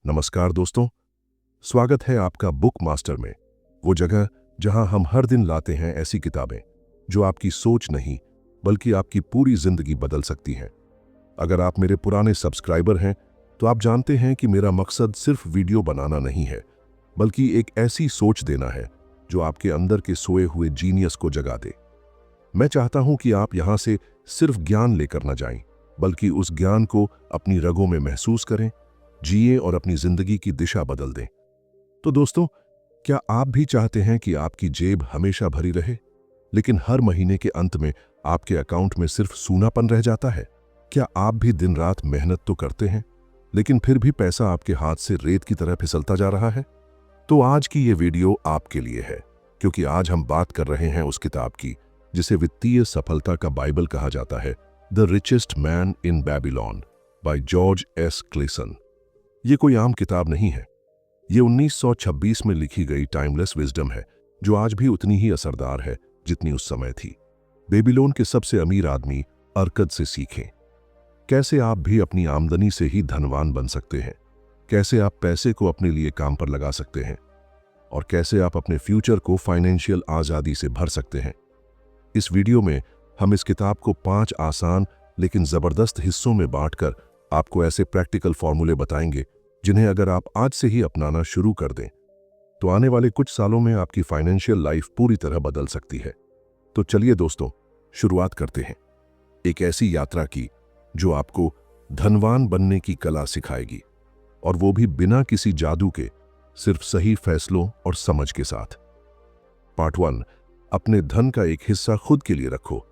नमस्कार दोस्तों, स्वागत है आपका बुक मास्टर में। वो जगह जहां हम हर दिन लाते हैं ऐसी किताबें जो आपकी सोच नहीं बल्कि आपकी पूरी जिंदगी बदल सकती हैं। अगर आप मेरे पुराने सब्सक्राइबर हैं तो आप जानते हैं कि मेरा मकसद सिर्फ वीडियो बनाना नहीं है, बल्कि एक ऐसी सोच देना है जो आपके अंदर के सोए हुए जीनियस को जगा दे। मैं चाहता हूं कि आप यहां से सिर्फ ज्ञान लेकर न जाएं, बल्कि उस ज्ञान को अपनी रगों में महसूस करें, जिए और अपनी जिंदगी की दिशा बदल दें। तो दोस्तों, क्या आप भी चाहते हैं कि आपकी जेब हमेशा भरी रहे, लेकिन हर महीने के अंत में आपके अकाउंट में सिर्फ सूनापन रह जाता है? क्या आप भी दिन रात मेहनत तो करते हैं, लेकिन फिर भी पैसा आपके हाथ से रेत की तरह फिसलता जा रहा है? तो आज की ये वीडियो आपके लिए है, क्योंकि आज हम बात कर रहे हैं उस किताब की जिसे वित्तीय सफलता का बाइबल कहा जाता है, the richest man in Babylon by George S Klaassen. ये कोई आम किताब नहीं है। ये 1926 में लिखी गई टाइमलेस विजडम है, जो आज भी उतनी ही असरदार है जितनी उस समय थी। बेबीलोन के सबसे अमीर आदमी अर्कद से सीखें कैसे आप भी अपनी आमदनी से ही धनवान बन सकते हैं, कैसे आप पैसे को अपने लिए काम पर लगा सकते हैं, और कैसे आप अपने फ्यूचर को फाइनेंशियल आज़ादी से भर सकते हैं। इस वीडियो में हम इस किताब को 5 आसान लेकिन ज़बरदस्त हिस्सों में बांटकर आपको ऐसे प्रैक्टिकल फॉर्मूले बताएंगे जिन्हें अगर आप आज से ही अपनाना शुरू कर दें तो आने वाले कुछ सालों में आपकी फाइनेंशियल लाइफ पूरी तरह बदल सकती है। तो चलिए दोस्तों, शुरुआत करते हैं एक ऐसी यात्रा की जो आपको धनवान बनने की कला सिखाएगी, और वो भी बिना किसी जादू के, सिर्फ सही फैसलों और समझ के साथ। पार्ट 1, अपने धन का एक हिस्सा खुद के लिए रखो।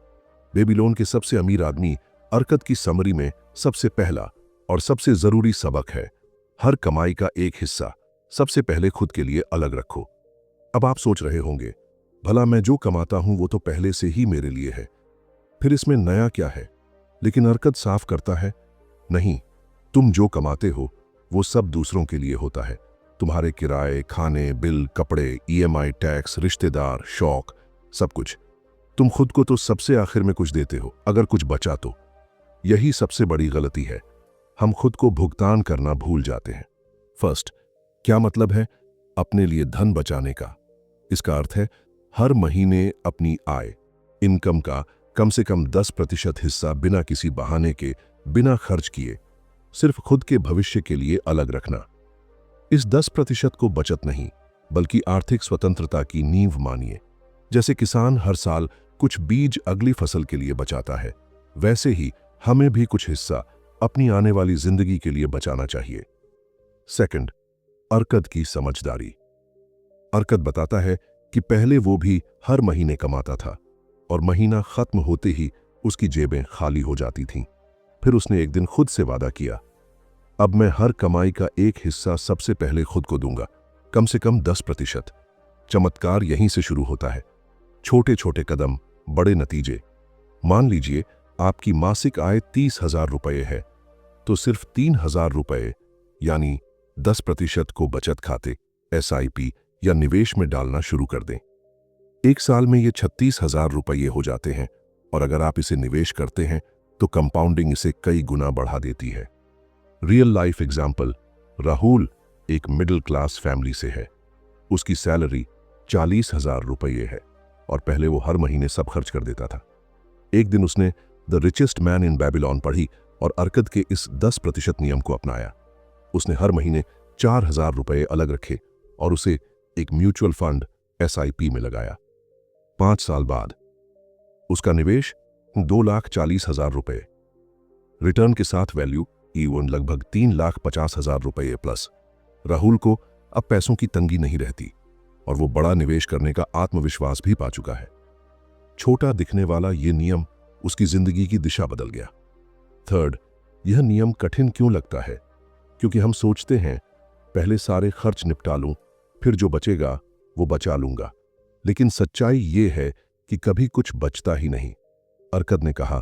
बेबीलोन के सबसे अमीर आदमी अर्कद की समरी में सबसे पहला और सबसे जरूरी सबक है, हर कमाई का एक हिस्सा सबसे पहले खुद के लिए अलग रखो। अब आप सोच रहे होंगे, भला मैं जो कमाता हूं वो तो पहले से ही मेरे लिए है, फिर इसमें नया क्या है? लेकिन अर्कद साफ करता है, नहीं, तुम जो कमाते हो वो सब दूसरों के लिए होता है। तुम्हारे किराए, खाने, बिल, कपड़े, ईएमआई, टैक्स, रिश्तेदार, शौक, सब कुछ। तुम खुद को तो सबसे आखिर में कुछ देते हो, अगर कुछ बचा तो। यही सबसे बड़ी गलती है, हम खुद को भुगतान करना भूल जाते हैं। फर्स्ट, क्या मतलब है अपने लिए धन बचाने का? इसका अर्थ है हर महीने अपनी आय, इनकम का कम से कम 10% हिस्सा बिना किसी बहाने के, बिना खर्च किए, सिर्फ खुद के भविष्य के लिए अलग रखना। इस 10% को बचत नहीं, बल्कि आर्थिक स्वतंत्रता की नींव मानिए। जैसे किसान हर साल कुछ बीज अगली फसल के लिए बचाता है, वैसे ही हमें भी कुछ हिस्सा अपनी आने वाली जिंदगी के लिए बचाना चाहिए। सेकंड, अर्कद की समझदारी। अर्कद बताता है कि पहले वो भी हर महीने कमाता था और महीना खत्म होते ही उसकी जेबें खाली हो जाती थीं। फिर उसने एक दिन खुद से वादा किया, अब मैं हर कमाई का एक हिस्सा सबसे पहले खुद को दूंगा, कम से कम 10%। चमत्कार यहीं से शुरू होता है। छोटे छोटे कदम, बड़े नतीजे। मान लीजिए आपकी मासिक आय 30,000 रुपये है, तो सिर्फ 3,000 रुपये यानी 10% को बचत खाते, SIP या निवेश में डालना शुरू कर दें। एक साल में ये 36,000 रुपये हो जाते हैं, और अगर आप इसे निवेश करते हैं तो कंपाउंडिंग इसे कई गुना बढ़ा देती है। रियल लाइफ एग्जाम्पल, राहुल एक मिडिल क्लास फैमिली से है। उसकी सैलरी 40,000 रुपये है और पहले वो हर महीने सब खर्च कर देता था। एक दिन उसने the richest man in Babylon पढ़ी और अर्कद के इस 10% नियम को अपनाया। उसने हर महीने 4,000 रुपये अलग रखे और उसे एक म्यूचुअल फंड SIP में लगाया। 5 साल बाद उसका निवेश 2,40,000 रुपये, रिटर्न के साथ वैल्यू इवन लगभग 3,50,000 रुपये प्लस। राहुल को अब पैसों की तंगी नहीं रहती और वो बड़ा निवेश करने का आत्मविश्वास भी पा चुका है। छोटा दिखने वाला ये नियम उसकी जिंदगी की दिशा बदल गया। थर्ड, यह नियम कठिन क्यों लगता है? क्योंकि हम सोचते हैं पहले सारे खर्च निपटा लूं, फिर जो बचेगा वो बचा लूंगा। लेकिन सच्चाई ये है कि कभी कुछ बचता ही नहीं। अर्कद ने कहा,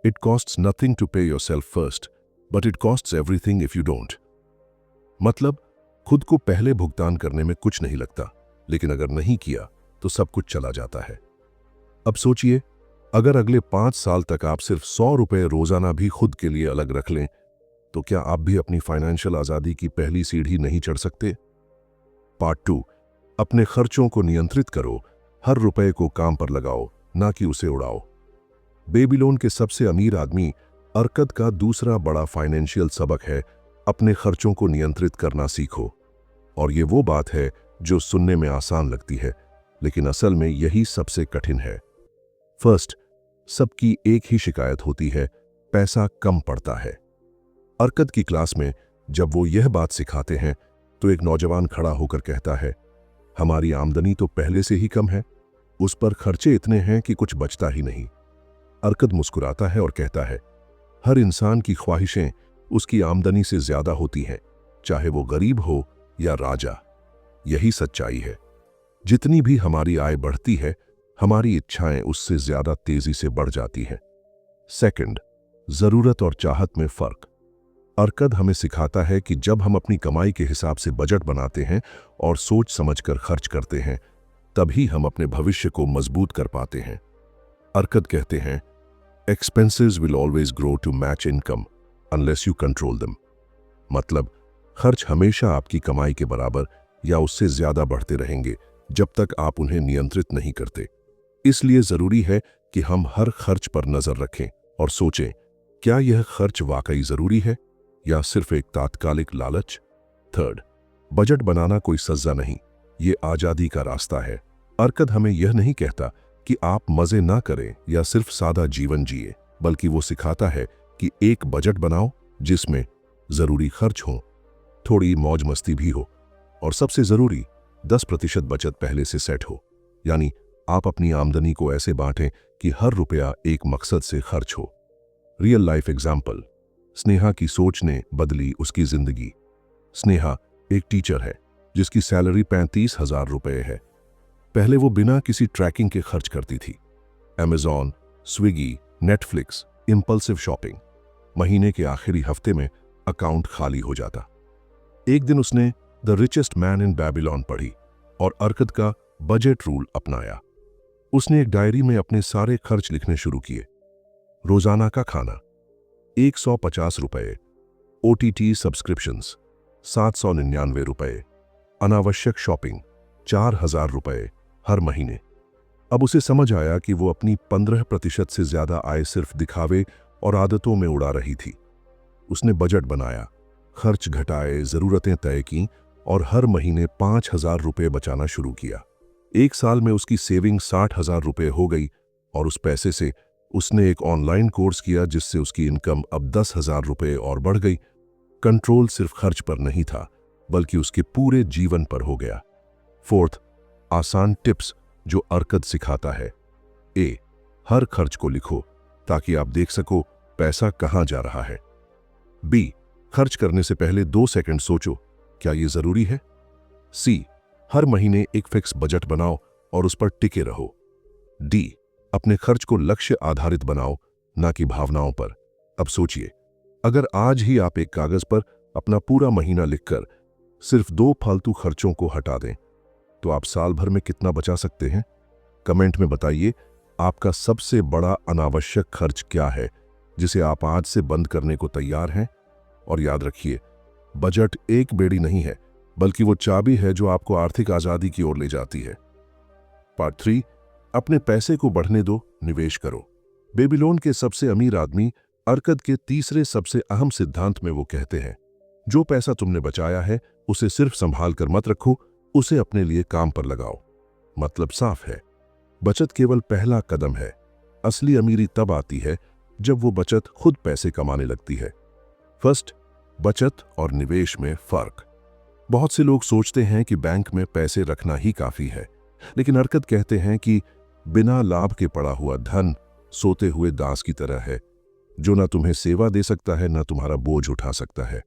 इट कॉस्ट्स नथिंग टू पे yourself first, but it costs everything if you don't. मतलब खुद को पहले भुगतान करने में कुछ नहीं लगता, लेकिन अगर नहीं किया तो सब कुछ चला जाता है। अब सोचिए, अगर अगले 5 साल तक आप सिर्फ 100 रुपये रोजाना भी खुद के लिए अलग रख लें, तो क्या आप भी अपनी फाइनेंशियल आज़ादी की पहली सीढ़ी नहीं चढ़ सकते? पार्ट 2, अपने खर्चों को नियंत्रित करो, हर रुपए को काम पर लगाओ, ना कि उसे उड़ाओ। बेबीलोन के सबसे अमीर आदमी अर्कद का दूसरा बड़ा फाइनेंशियल सबक है, अपने खर्चों को नियंत्रित करना सीखो। और ये वो बात है जो सुनने में आसान लगती है, लेकिन असल में यही सबसे कठिन है। फर्स्ट, सबकी एक ही शिकायत होती है, पैसा कम पड़ता है। अर्कद की क्लास में जब वो यह बात सिखाते हैं तो एक नौजवान खड़ा होकर कहता है, हमारी आमदनी तो पहले से ही कम है, उस पर खर्चे इतने हैं कि कुछ बचता ही नहीं। अर्कद मुस्कुराता है और कहता है, हर इंसान की ख्वाहिशें उसकी आमदनी से ज्यादा होती हैं, चाहे वो गरीब हो या राजा। यही सच्चाई है। जितनी भी हमारी आय बढ़ती है, हमारी इच्छाएं उससे ज्यादा तेजी से बढ़ जाती हैं। सेकंड, जरूरत और चाहत में फर्क। अर्कद हमें सिखाता है कि जब हम अपनी कमाई के हिसाब से बजट बनाते हैं और सोच समझकर खर्च करते हैं, तभी हम अपने भविष्य को मजबूत कर पाते हैं। अर्कद कहते हैं, expenses will always grow to match income unless you control them. मतलब खर्च हमेशा आपकी कमाई के बराबर या उससे ज्यादा बढ़ते रहेंगे जब तक आप उन्हें नियंत्रित नहीं करते। इसलिए जरूरी है कि हम हर खर्च पर नजर रखें और सोचें, क्या यह खर्च वाकई जरूरी है या सिर्फ एक तात्कालिक लालच। थर्ड, बजट बनाना कोई सजा नहीं, ये आजादी का रास्ता है। अर्कद हमें यह नहीं कहता कि आप मजे ना करें या सिर्फ सादा जीवन जिए, बल्कि वो सिखाता है कि एक बजट बनाओ जिसमें जरूरी खर्च हो, थोड़ी मौज मस्ती भी हो, और सबसे जरूरी 10% बचत पहले से सेट हो। यानी आप अपनी आमदनी को ऐसे बांटें कि हर रुपया एक मकसद से खर्च हो। रियल लाइफ एग्जाम्पल, स्नेहा की सोच ने बदली उसकी जिंदगी। स्नेहा एक टीचर है जिसकी सैलरी 35,000 रुपये है। पहले वो बिना किसी ट्रैकिंग के खर्च करती थी। Amazon, Swiggy, Netflix, impulsive shopping. महीने के आखिरी हफ्ते में अकाउंट खाली हो जाता। एक दिन उसने the richest man in Babylon पढ़ी और अर्कद का बजट रूल अपनाया। उसने एक डायरी में अपने सारे खर्च लिखने शुरू किए। रोजाना का खाना 150 रुपये, OTT सब्सक्रिप्शंस 799 रुपये, अनावश्यक शॉपिंग 4,000 रुपये हर महीने। अब उसे समझ आया कि वो अपनी 15% से ज्यादा आय सिर्फ दिखावे और आदतों में उड़ा रही थी। उसने बजट बनाया, खर्च घटाए, जरूरतें तय की और हर महीने 5,000 रुपये बचाना शुरू किया। एक साल में उसकी सेविंग 60,000 रुपये हो गई और उस पैसे से उसने एक ऑनलाइन कोर्स किया जिससे उसकी इनकम अब 10,000 रुपये और बढ़ गई। कंट्रोल सिर्फ खर्च पर नहीं था, बल्कि उसके पूरे जीवन पर हो गया। फोर्थ, आसान टिप्स जो अर्कद सिखाता है। ए, हर खर्च को लिखो ताकि आप देख सको पैसा कहां जा रहा है। बी, खर्च करने से पहले 2 सेकंड सोचो, क्या यह जरूरी है। सी, हर महीने एक फिक्स बजट बनाओ और उस पर टिके रहो। डी, अपने खर्च को लक्ष्य आधारित बनाओ, ना कि भावनाओं पर। अब सोचिए, अगर आज ही आप एक कागज पर अपना पूरा महीना लिखकर सिर्फ 2 फालतू खर्चों को हटा दें, तो आप साल भर में कितना बचा सकते हैं? कमेंट में बताइए, आपका सबसे बड़ा अनावश्यक खर्च क्या है जिसे आप आज से बंद करने को तैयार हैं? और याद रखिए, बजट एक बेड़ी नहीं है, बल्कि वो चाबी है जो आपको आर्थिक आजादी की ओर ले जाती है। पार्ट 3, अपने पैसे को बढ़ने दो, निवेश करो। बेबीलोन के सबसे अमीर आदमी अर्कद के तीसरे सबसे अहम सिद्धांत में वो कहते हैं, जो पैसा तुमने बचाया है उसे सिर्फ संभाल कर मत रखो, उसे अपने लिए काम पर लगाओ। मतलब साफ है, बचत केवल पहला कदम है। असली अमीरी तब आती है जब वो बचत खुद पैसे कमाने लगती है। फर्स्ट, बचत और निवेश में फर्क। बहुत से लोग सोचते हैं कि बैंक में पैसे रखना ही काफी है, लेकिन अर्कद कहते हैं कि बिना लाभ के पड़ा हुआ धन सोते हुए दास की तरह है, जो ना तुम्हें सेवा दे सकता है ना तुम्हारा बोझ उठा सकता है।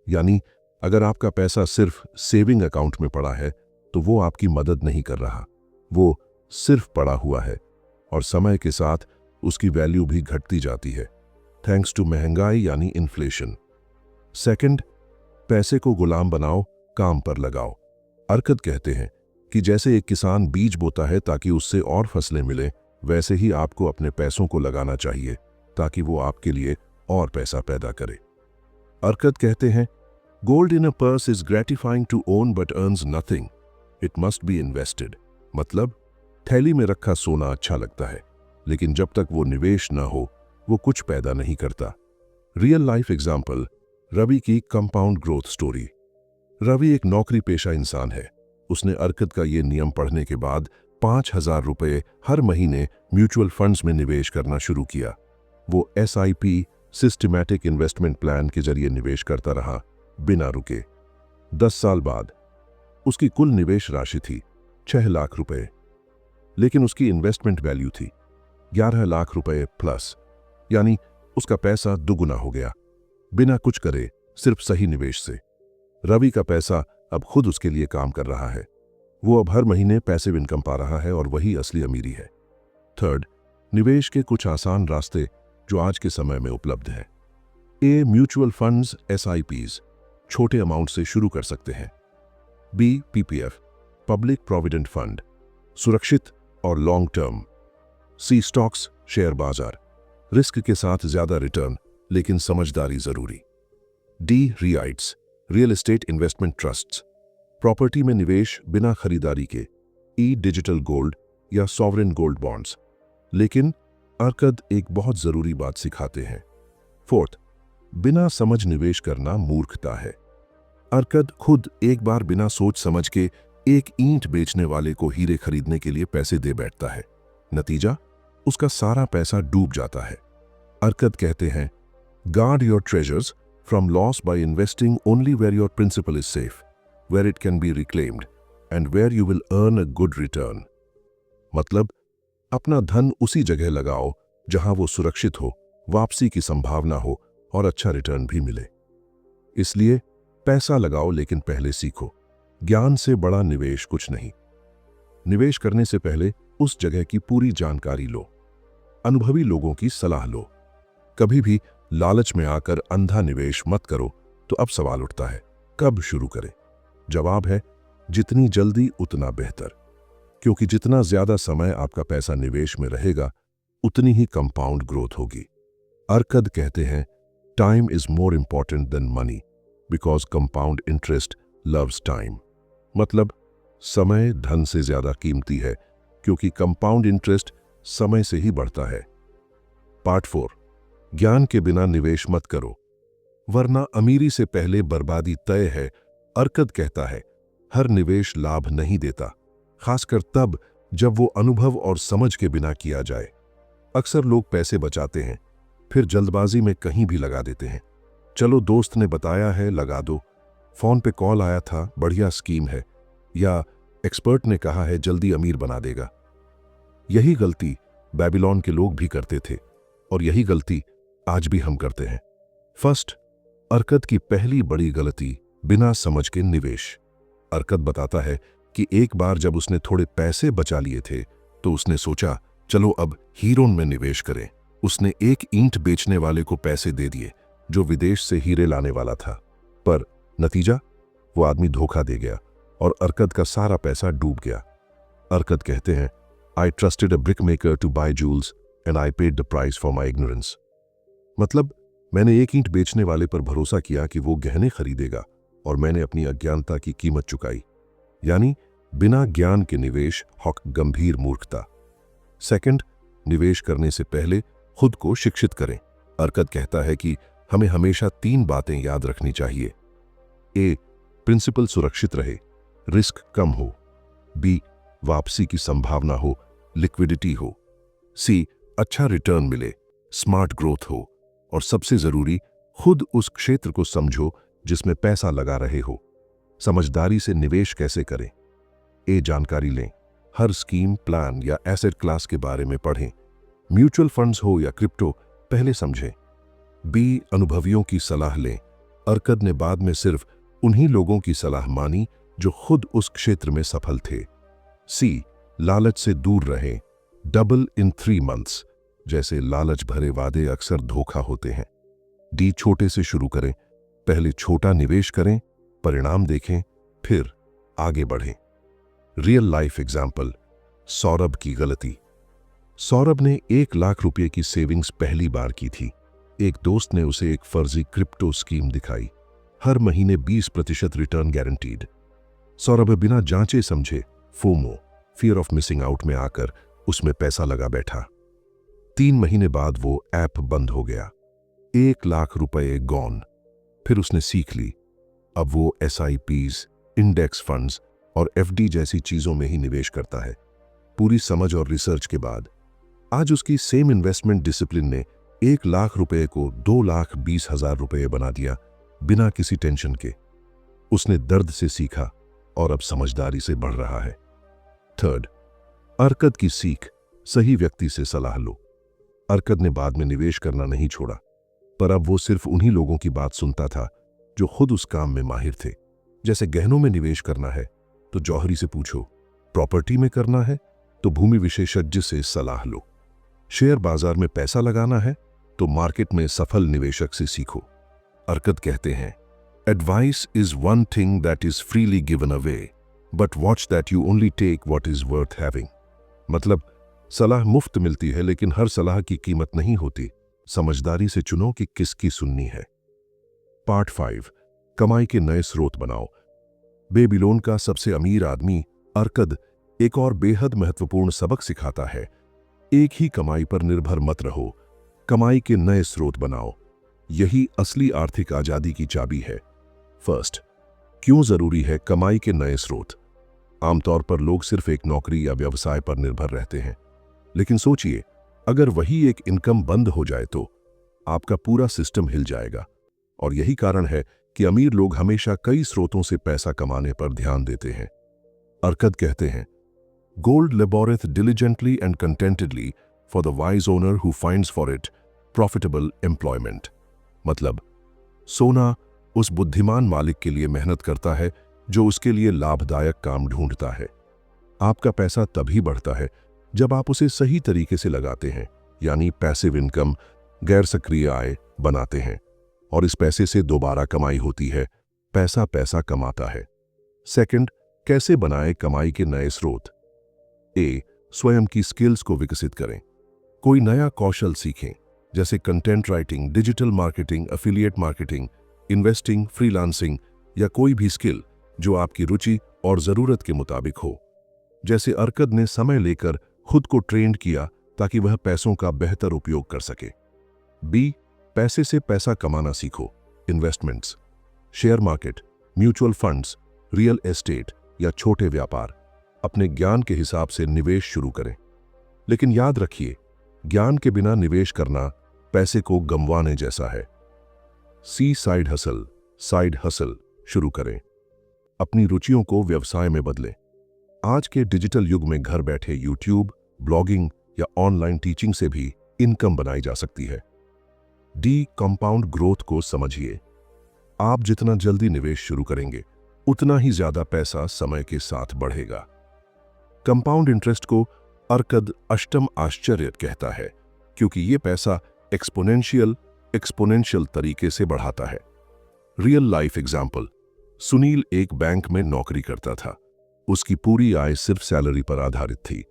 यानी अगर आपका पैसा सिर्फ सेविंग अकाउंट में पड़ा है तो वो आपकी मदद नहीं कर रहा, वो सिर्फ पड़ा हुआ है और समय के साथ उसकी वैल्यू भी घटती जाती है, थैंक्स टू महंगाई यानी इन्फ्लेशन। सेकंड, पैसे को गुलाम बनाओ, काम पर लगाओ। अर्कद कहते हैं कि जैसे एक किसान बीज बोता है ताकि उससे और फसलें मिलें, वैसे ही आपको अपने पैसों को लगाना चाहिए ताकि वो आपके लिए और पैसा पैदा करे। अर्कद कहते हैं, gold in a purse is gratifying to own but earns nothing, it must be invested. मतलब थैली में रखा सोना अच्छा लगता है, लेकिन जब तक वो निवेश ना हो वो कुछ पैदा नहीं करता। रियल लाइफ एग्जाम्पल, रवि की कंपाउंड ग्रोथ स्टोरी। रवि एक नौकरी पेशा इंसान है। उसने अर्कद का ये नियम पढ़ने के बाद 5,000 रुपये हर महीने म्यूचुअल फंड्स में निवेश करना शुरू किया। वो SIP सिस्टमैटिक इन्वेस्टमेंट प्लान के जरिए निवेश करता रहा बिना रुके। 10 साल बाद उसकी कुल निवेश राशि थी 6 लाख रुपए, लेकिन उसकी इन्वेस्टमेंट वैल्यू थी 11 लाख रुपए प्लस, यानी उसका पैसा दुगुना हो गया बिना कुछ करे, सिर्फ सही निवेश से। रवि का पैसा अब खुद उसके लिए काम कर रहा है। वो अब हर महीने पैसिव इनकम पा रहा है और वही असली अमीरी है। थर्ड, निवेश के कुछ आसान रास्ते जो आज के समय में उपलब्ध हैं। ए, म्यूचुअल फंड्स SIPs, छोटे अमाउंट से शुरू कर सकते हैं। B, PPF, public provident fund, सुरक्षित और long term. C, stocks, share बाजार, रिस्क के साथ ज्यादा रिटर्न लेकिन समझदारी जरूरी। D, REITs, real estate investment trusts, property में निवेश बिना खरीदारी के। E, डिजिटल गोल्ड या सॉवरेन गोल्ड बॉन्ड्स। लेकिन अर्कद एक बहुत जरूरी बात सिखाते हैं। फोर्थ, बिना समझ निवेश करना मूर्खता है। अर्कद खुद एक बार बिना सोच समझ के एक ईंट बेचने वाले को हीरे खरीदने के लिए पैसे दे बैठता है। नतीजा, उसका सारा पैसा डूब जाता है। अर्कद कहते हैं, guard your treasures from loss by investing only where your principal is safe, where it can be reclaimed and where you will earn a good return. मतलब अपना धन उसी जगह लगाओ जहां वो सुरक्षित हो, वापसी की संभावना हो और अच्छा रिटर्न भी मिले। इसलिए पैसा लगाओ लेकिन पहले सीखो। ज्ञान से बड़ा निवेश कुछ नहीं। निवेश करने से पहले उस जगह की पूरी जानकारी लो, अनुभवी लोगों की सलाह लो। कभी भी लालच में आकर अंधा निवेश मत करो। तो अब सवाल उठता है, कब शुरू करें? जवाब है, जितनी जल्दी उतना बेहतर, क्योंकि जितना ज्यादा समय आपका पैसा निवेश में रहेगा उतनी ही कंपाउंड ग्रोथ होगी। अर्कद कहते हैं, time is more important than money because compound interest loves time. मतलब समय धन से ज्यादा कीमती है क्योंकि कंपाउंड इंटरेस्ट समय से ही बढ़ता है। पार्ट 4, ज्ञान के बिना निवेश मत करो वरना अमीरी से पहले बर्बादी तय है। अर्कद कहता है, हर निवेश लाभ नहीं देता, खासकर तब जब वो अनुभव और समझ के बिना किया जाए। अक्सर लोग पैसे बचाते हैं, फिर जल्दबाजी में कहीं भी लगा देते हैं। चलो दोस्त ने बताया है लगा दो, फोन पे कॉल आया था बढ़िया स्कीम है, या एक्सपर्ट ने कहा है जल्दी अमीर बना देगा। यही गलती बेबीलोन के लोग भी करते थे और यही गलती आज भी हम करते हैं। फर्स्ट, अर्कद की पहली बड़ी गलती, बिना समझ के निवेश। अर्कद बताता है कि एक बार जब उसने थोड़े पैसे बचा लिए थे तो उसने सोचा चलो अब हीरोन में निवेश करें। उसने एक ईंट बेचने वाले को पैसे दे दिए जो विदेश से हीरे लाने वाला था, पर नतीजा, वो आदमी धोखा दे गया और अर्कद का सारा पैसा डूब गया। अर्कद कहते हैं, I trusted a brick maker to buy jewels and I paid the price for my ignorance. मतलब मैंने एक ईंट बेचने वाले पर भरोसा किया कि वो गहने खरीदेगा और मैंने अपनी अज्ञानता की कीमत चुकाई। यानी बिना ज्ञान के निवेश हक गंभीर मूर्खता। सेकंड, निवेश करने से पहले खुद को शिक्षित करें। अर्कद कहता है कि हमें हमेशा 3 बातें याद रखनी चाहिए। ए, प्रिंसिपल सुरक्षित रहे, रिस्क कम हो। बी, वापसी की संभावना हो, लिक्विडिटी हो। सी, अच्छा रिटर्न मिले, स्मार्ट ग्रोथ हो। और सबसे जरूरी, खुद उस क्षेत्र को समझो जिसमें पैसा लगा रहे हो। समझदारी से निवेश कैसे करें? ए, जानकारी लें, हर स्कीम, प्लान या एसेट क्लास के बारे में पढ़ें। म्यूचुअल फंड्स हो या क्रिप्टो, पहले समझें। बी, अनुभवियों की सलाह लें। अर्कद ने बाद में सिर्फ उन्हीं लोगों की सलाह मानी जो खुद उस क्षेत्र में सफल थे। सी, लालच से दूर रहें। डबल इन 3 मंथ्स जैसे लालच भरे वादे अक्सर धोखा होते हैं। डी, छोटे से शुरू करें, पहले छोटा निवेश करें, परिणाम देखें, फिर आगे बढ़ें। रियल लाइफ एग्जाम्पल, सौरभ की गलती। सौरभ ने 1 लाख रुपए की सेविंग्स पहली बार की थी, एक दोस्त ने उसे एक फर्जी क्रिप्टो स्कीम दिखाई, हर महीने 20% रिटर्न गारंटीड। सौरभ बिना जांचे समझे FOMO, fear of missing out में आकर उसमें पैसा लगा बैठा। 3 महीने बाद वो ऐप बंद हो गया, 1 लाख रुपए गॉन। फिर उसने सीख ली, अब वो SIPs, इंडेक्स फंड्स और FD जैसी चीजों में ही निवेश करता है। पूरी समझ और रिसर्च के बाद आज उसकी सेम इन्वेस्टमेंट डिसिप्लिन ने 1 लाख रुपए को 2,20,000 रुपए बना दिया, बिना किसी टेंशन के। उसने दर्द से सीखा और अब समझदारी से बढ़ रहा है। थर्ड, अरकद की सीख, सही व्यक्ति से सलाह लो। अरकद ने बाद में निवेश करना नहीं छोड़ा, पर अब वो सिर्फ उन्हीं लोगों की बात सुनता था जो खुद उस काम में माहिर थे। जैसे गहनों में निवेश करना है तो जौहरी से पूछो, प्रॉपर्टी में करना है तो भूमि विशेषज्ञ से सलाह लो, शेयर बाजार में पैसा लगाना है तो मार्केट में सफल निवेशक से सीखो। अरकद कहते हैं, advice is one thing that is freely given away, but watch that you only take what is worth having. मतलब सलाह मुफ्त मिलती है, लेकिन हर सलाह की कीमत नहीं होती। समझदारी से चुनो कि किसकी सुननी है। पार्ट 5, कमाई के नए स्रोत बनाओ। बेबीलोन का सबसे अमीर आदमी अरकद एक और बेहद महत्वपूर्ण सबक सिखाता है। एक ही कमाई पर निर्भर मत रहो, कमाई के नए स्रोत बनाओ। यही असली आर्थिक आजादी की चाबी है। फर्स्ट, क्यों जरूरी है कमाई के नए स्रोत? आमतौर पर लोग सिर्फ एक नौकरी या व्यवसाय पर निर्भर रहते हैं, लेकिन सोचिए, अगर वही एक इनकम बंद हो जाए तो आपका पूरा सिस्टम हिल जाएगा। और यही कारण है कि अमीर लोग हमेशा कई स्रोतों से पैसा कमाने पर ध्यान देते हैं। अरकद कहते हैं, gold laboureth diligently and contentedly for the wise owner who finds for it profitable employment. मतलब सोना उस बुद्धिमान मालिक के लिए मेहनत करता है जो उसके लिए लाभदायक काम ढूंढता है। आपका पैसा तभी बढ़ता है जब आप उसे सही तरीके से लगाते हैं, यानी पैसिव इनकम, गैर सक्रिय आय बनाते हैं, और इस पैसे से दोबारा कमाई होती है। पैसा पैसा कमाता है। सेकंड, कैसे बनाएं कमाई के नए स्रोत? ए, स्वयं की स्किल्स को विकसित करें। कोई नया कौशल सीखें, जैसे content writing, digital marketing, affiliate marketing, investing, freelancing या कोई भी स्किल जो आपकी रुचि और जरूरत के मुताबिक हो। जैसे अरकद ने समय लेकर खुद को ट्रेंड किया ताकि वह पैसों का बेहतर उपयोग कर सके। बी, पैसे से पैसा कमाना सीखो। Investments, share market, mutual funds, real estate या छोटे व्यापार, अपने ज्ञान के हिसाब से निवेश शुरू करें। लेकिन याद रखिए, ज्ञान के बिना निवेश करना पैसे को गंवाने जैसा है। सी, साइड हसल शुरू करें। अपनी रुचियों को व्यवसाय में बदलें। आज के डिजिटल युग में घर बैठे यूट्यूब, ब्लॉगिंग या ऑनलाइन टीचिंग से भी इनकम बनाई जा सकती है। डी, कंपाउंड ग्रोथ को समझिए। आप जितना जल्दी निवेश शुरू करेंगे, उतना ही ज्यादा पैसा समय के साथ बढ़ेगा। कंपाउंड इंटरेस्ट को अरकद अष्टम आश्चर्य कहता है, क्योंकि यह पैसा एक्सपोनेंशियल तरीके से बढ़ाता है। रियल लाइफ एग्जाम्पल, सुनील एक बैंक में नौकरी करता था। उसकी पूरी आय सिर्फ सैलरी पर आधारित थी।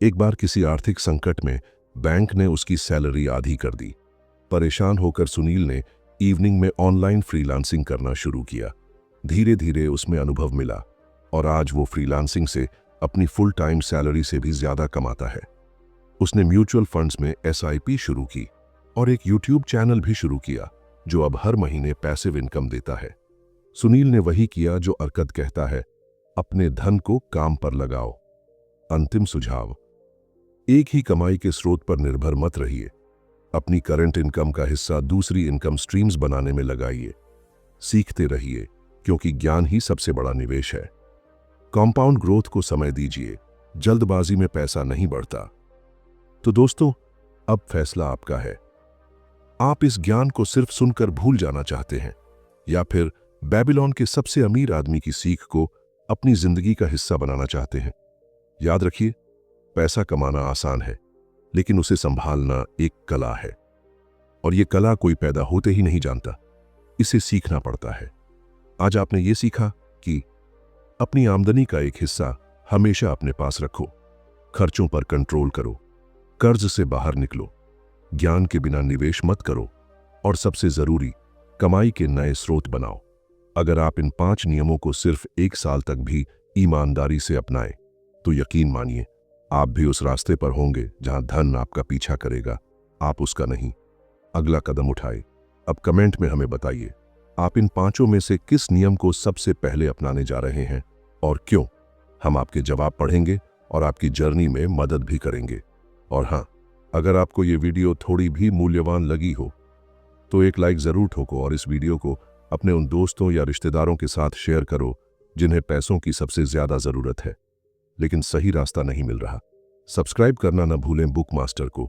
एक बार किसी आर्थिक संकट में बैंक ने उसकी सैलरी आधी कर दी। परेशान होकर सुनील ने इवनिंग में ऑनलाइन फ्रीलांसिंग करना शुरू किया। धीरे धीरे उसमें अनुभव मिला और आज वो फ्रीलांसिंग से अपनी फुल टाइम सैलरी से भी ज्यादा कमाता है। उसने म्यूचुअल फंड्स में SIP शुरू की और एक यूट्यूब चैनल भी शुरू किया जो अब हर महीने पैसिव इनकम देता है। सुनील ने वही किया जो अरकद कहता है, अपने धन को काम पर लगाओ। अंतिम सुझाव, एक ही कमाई के स्रोत पर निर्भर मत रहिए। अपनी करंट इनकम का हिस्सा दूसरी इनकम स्ट्रीम्स बनाने में लगाइए। सीखते रहिए, क्योंकि ज्ञान ही सबसे बड़ा निवेश है। कंपाउंड ग्रोथ को समय दीजिए, जल्दबाजी में पैसा नहीं बढ़ता। तो दोस्तों, अब फैसला आपका है। आप इस ज्ञान को सिर्फ सुनकर भूल जाना चाहते हैं, या फिर बेबीलोन के सबसे अमीर आदमी की सीख को अपनी जिंदगी का हिस्सा बनाना चाहते हैं। याद रखिए, पैसा कमाना आसान है, लेकिन उसे संभालना एक कला है। और ये कला कोई पैदा होते ही नहीं जानता, इसे सीखना पड़ता है। आज आपने ये सीखा कि अपनी आमदनी का एक हिस्सा हमेशा अपने पास रखो, खर्चों पर कंट्रोल करो, कर्ज से बाहर निकलो, ज्ञान के बिना निवेश मत करो, और सबसे जरूरी, कमाई के नए स्रोत बनाओ। अगर आप इन 5 नियमों को सिर्फ 1 साल तक भी ईमानदारी से अपनाएं, तो यकीन मानिए आप भी उस रास्ते पर होंगे जहां धन आपका पीछा करेगा, आप उसका नहीं। अगला कदम उठाए। अब कमेंट में हमें बताइए, आप इन 5 में से किस नियम को सबसे पहले अपनाने जा रहे हैं और क्यों। हम आपके जवाब पढ़ेंगे और आपकी जर्नी में मदद भी करेंगे। और हाँ, अगर आपको ये वीडियो थोड़ी भी मूल्यवान लगी हो तो एक लाइक जरूर ठोको और इस वीडियो को अपने उन दोस्तों या रिश्तेदारों के साथ शेयर करो जिन्हें पैसों की सबसे ज्यादा जरूरत है लेकिन सही रास्ता नहीं मिल रहा। सब्सक्राइब करना न भूलें बुक मास्टर को,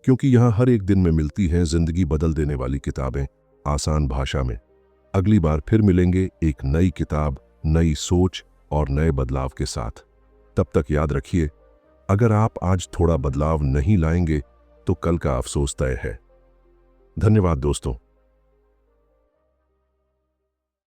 क्योंकि यहां हर एक दिन में मिलती हैं जिंदगी बदल देने वाली किताबें आसान भाषा में। अगली बार फिर मिलेंगे एक नई किताब, नई सोच और नए बदलाव के साथ। तब तक याद रखिए, अगर आप आज थोड़ा बदलाव नहीं लाएंगे तो कल का अफसोस तय है। धन्यवाद दोस्तों।